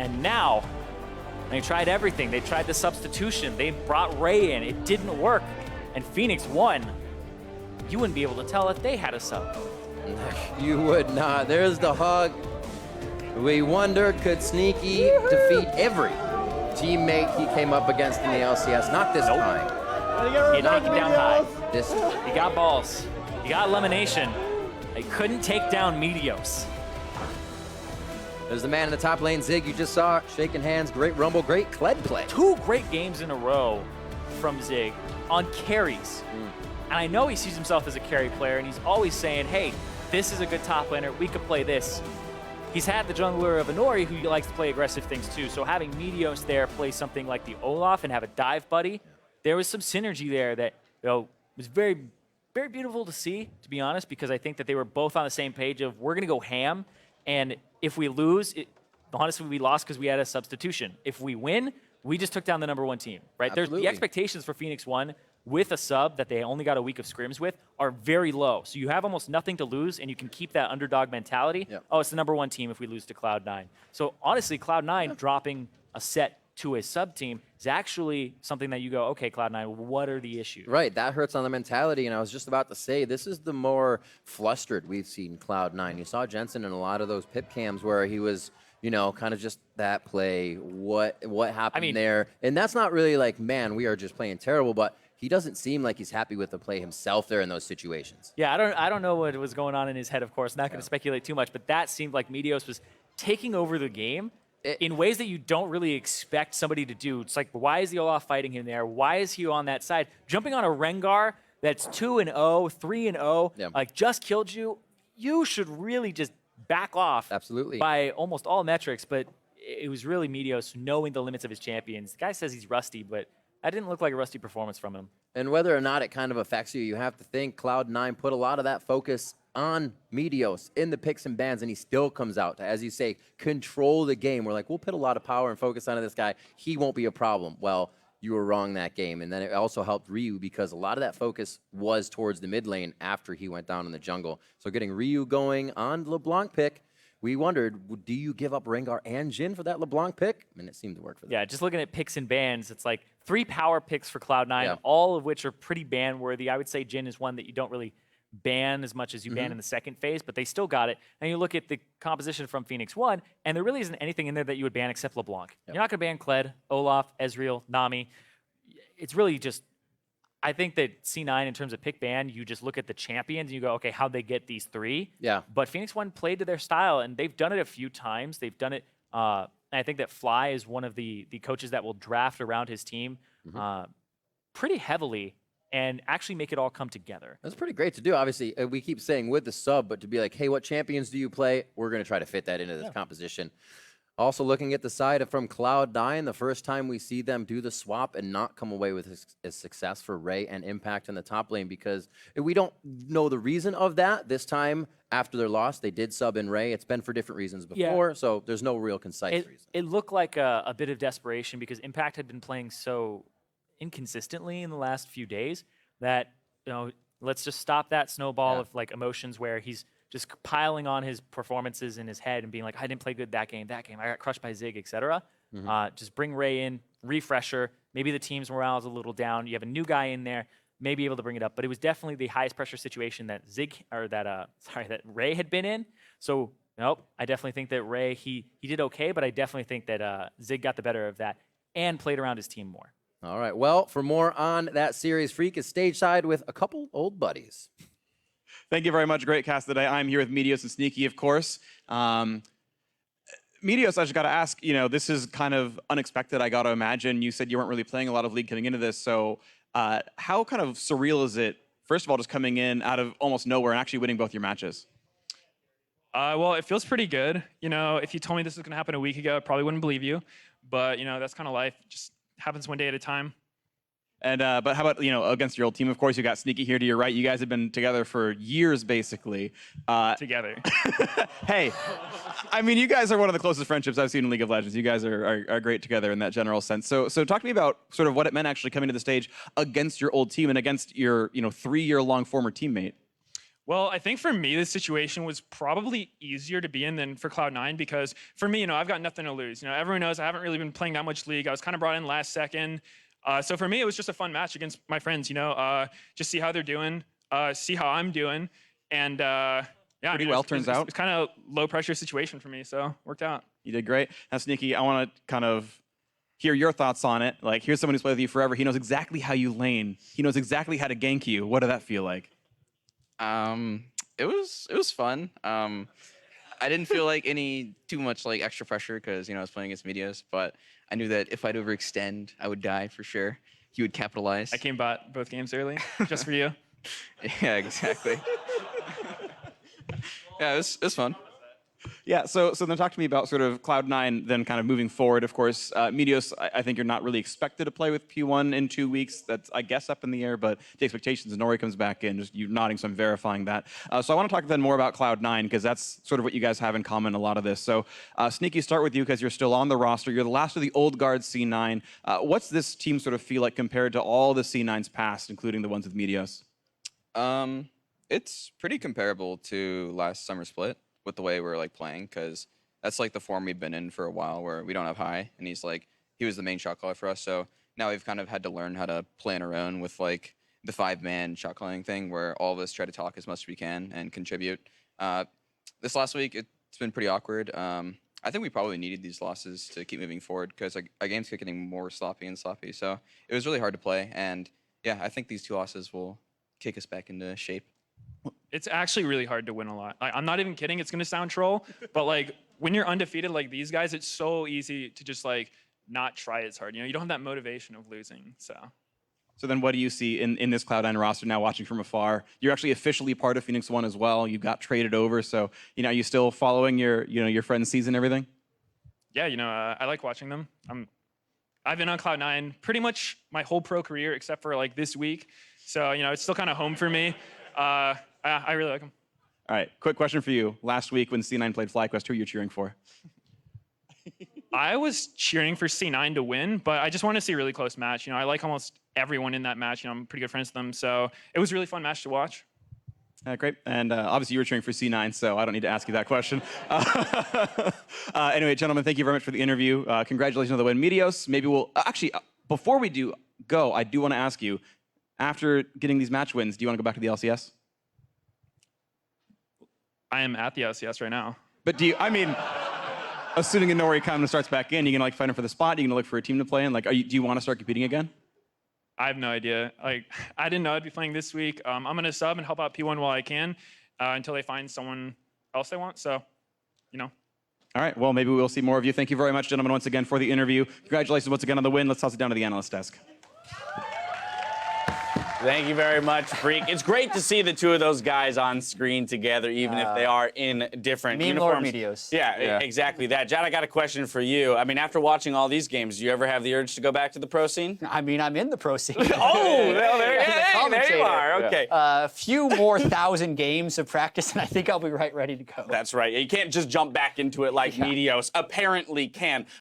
And now, they tried everything. They tried the substitution. They brought Ray in. It didn't work. And Phoenix won. You wouldn't be able to tell if they had a sub. You would not. There's the hug. We wonder, could Sneaky defeat every teammate he came up against in the LCS? Not this time. He knocked him down high. This time. He got balls. He got elimination. They couldn't take down METEOS. There's the man in the top lane, Zig. You just saw shaking hands. Great rumble, great Kled play. 2 great games in a row from Zig on carries. And I know he sees himself as a carry player, and he's always saying, hey, this is a good top laner. We could play this. He's had the jungler of Inori who likes to play aggressive things too. So having METEOS there play something like the Olaf and have a dive buddy, there was some synergy there that was very, very beautiful to see, to be honest, because I think that they were both on the same page of we're going to go ham. And if we lose, honestly, we lost because we had a substitution. If we win, we just took down the #1 team, right? The expectations for Phoenix 1 with a sub that they only got a week of scrims with are very low. So you have almost nothing to lose, and you can keep that underdog mentality. Yep. Oh, it's the #1 team if we lose to Cloud9. So honestly, Cloud9 dropping a set to a sub team is actually something that you go, okay, Cloud9, what are the issues? Right, that hurts on the mentality, and I was just about to say, this is the more flustered we've seen Cloud9. You saw Jensen in a lot of those pip cams where he was, kind of just that play, what happened there? And that's not really like, man, we are just playing terrible, but he doesn't seem like he's happy with the play himself there in those situations. Yeah, I don't know what was going on in his head, of course. Not going to speculate too much, but that seemed like METEOS was taking over the game in ways that you don't really expect somebody to do. It's like, why is the Olaf fighting him there? Why is he on that side? Jumping on a Rengar that's 2-0, 3-0, like just killed you, you should really just back off. Absolutely. By almost all metrics, but it was really METEOS knowing the limits of his champions. The guy says he's rusty, but that didn't look like a rusty performance from him. And whether or not it kind of affects you, you have to think Cloud9 put a lot of that focus on METEOS in the picks and bans, and he still comes out to, as you say, control the game. We're like, we'll put a lot of power and focus onto this guy. He won't be a problem. Well, you were wrong that game. And then it also helped Ryu because a lot of that focus was towards the mid lane after he went down in the jungle. So getting Ryu going on LeBlanc pick, we wondered, do you give up Rengar and Jhin for that LeBlanc pick? And it seemed to work for them. Yeah, just looking at picks and bans, it's like 3 power picks for Cloud9, all of which are pretty ban-worthy. I would say Jhin is one that you don't really ban as much as you ban in the second phase, but they still got it. And you look at the composition from Phoenix 1, and there really isn't anything in there that you would ban except LeBlanc. You're not going to ban Kled, Olaf, Ezreal, Nami. It's really just, I think that C9, in terms of pick ban, you just look at the champions and you go, okay, how'd they get these 3? Yeah. But Phoenix 1 played to their style, and they've done it a few times. They've done it, and I think that Fly is one of the coaches that will draft around his team pretty heavily and actually make it all come together. That's pretty great to do. Obviously, we keep saying with the sub, but to be like, hey, what champions do you play? We're going to try to fit that into this composition. Also looking at the side from Cloud9, the first time we see them do the swap and not come away with a success for Ray and Impact in the top lane, because we don't know the reason of that. This time, after their loss, they did sub in Ray. It's been for different reasons before, so there's no real concise reason. It looked like a bit of desperation because Impact had been playing so inconsistently in the last few days that, let's just stop that snowball of like emotions where he's just piling on his performances in his head and being like, I didn't play good that game, I got crushed by Zig, etc. Just bring Ray in, refresher. Maybe the team's morale is a little down. You have a new guy in there, maybe able to bring it up. But it was definitely the highest pressure situation that that Ray had been in. So nope, I definitely think that Ray he did okay, but I definitely think that Zig got the better of that and played around his team more. All right. Well, for more on that series, Freak is stage side with a couple old buddies. Thank you very much. Great cast today. I'm here with METEOS and Sneaky, of course. METEOS, I just got to ask, this is kind of unexpected, I got to imagine. You said you weren't really playing a lot of League coming into this, so how kind of surreal is it, first of all, just coming in out of almost nowhere and actually winning both your matches? Well, it feels pretty good. If you told me this was going to happen a week ago, I probably wouldn't believe you. But, that's kind of life. Just happens one day at a time. And but how about, against your old team, of course, you got Sneaky here to your right. You guys have been together for years, basically. Together. Hey, I mean, you guys are one of the closest friendships I've seen in League of Legends. You guys are great together in that general sense. So talk to me about sort of what it meant actually coming to the stage against your old team and against your 3-year-long former teammate. Well, I think for me, this situation was probably easier to be in than for Cloud9 because for me, I've got nothing to lose. Everyone knows I haven't really been playing that much League. I was kind of brought in last second. So for me, it was just a fun match against my friends, just see how they're doing, see how I'm doing. And yeah, Pretty well, turns out. It's kind of low pressure situation for me, so worked out. You did great. Now, Sneaky, I want to kind of hear your thoughts on it. Like, here's someone who's played with you forever. He knows exactly how you lane. He knows exactly how to gank you. What did that feel like? It was fun. I didn't feel like too much like extra pressure because I was playing against METEOS, but I knew that if I'd overextend, I would die for sure. He would capitalize. I came bot both games early, just for you. Yeah, exactly. Yeah, it was fun. Yeah, so then talk to me about sort of Cloud9 then kind of moving forward. Of course, METEOS, I think you're not really expected to play with P1 in 2 weeks. That's, I guess, up in the air, but the expectations, Nori comes back in, just you nodding, so I'm verifying that. So I want to talk then more about Cloud9, because that's sort of what you guys have in common, a lot of this. So Sneaky, start with you, because you're still on the roster. You're the last of the old guard C9. What's this team sort of feel like compared to all the C9s past, including the ones with METEOS? It's pretty comparable to last summer split with the way we're like playing, because that's like the form we've been in for a while, where we don't have high, and he was the main shot caller for us. So now we've kind of had to learn how to play on our own with like the 5-man shot calling thing, where all of us try to talk as much as we can and contribute. This last week, it's been pretty awkward. I think we probably needed these losses to keep moving forward, because our games kept getting more sloppy and sloppy. So it was really hard to play, and yeah, I think these 2 losses will kick us back into shape. It's actually really hard to win a lot. I'm not even kidding. It's going to sound troll, but like when you're undefeated like these guys, it's so easy to just like not try as hard. You don't have that motivation of losing. So then what do you see in this Cloud9 roster now, watching from afar? You're actually officially part of Phoenix 1 as well. You got traded over. So, are you still following your friend's season and everything? Yeah, I like watching them. I've been on Cloud9 pretty much my whole pro career except for like this week. So, it's still kind of home for me. I really like them. All right, quick question for you. Last week when C9 played FlyQuest, who are you cheering for? I was cheering for C9 to win, but I just want to see a really close match. I like almost everyone in that match. I'm pretty good friends with them, so it was a really fun match to watch. Great, and obviously you were cheering for C9, so I don't need to ask you that question. Anyway, gentlemen, thank you very much for the interview. Congratulations on the win. METEOS, maybe we'll... actually, before we go, I do want to ask you, after getting these match wins, do you want to go back to the LCS? I am at the LCS right now. But assuming Inori kind of starts back in, you gonna fight him for the spot? You gonna look for a team to play in? Do you want to start competing again? I have no idea. I didn't know I'd be playing this week. I'm gonna sub and help out P1 while I can until they find someone else they want. So, All right. Well, maybe we'll see more of you. Thank you very much, gentlemen, once again for the interview. Congratulations once again on the win. Let's toss it down to the analyst desk. Thank you very much, Freak. It's great to see the 2 of those guys on screen together, even if they are in different uniforms. METEOS. Yeah, exactly that. Jad, I got a question for you. After watching all these games, do you ever have the urge to go back to the pro scene? I'm in the pro scene. Oh, there you are. Okay. A few more 1,000 games of practice, and I think I'll be ready to go. That's right. You can't just jump back into it like METEOS apparently can.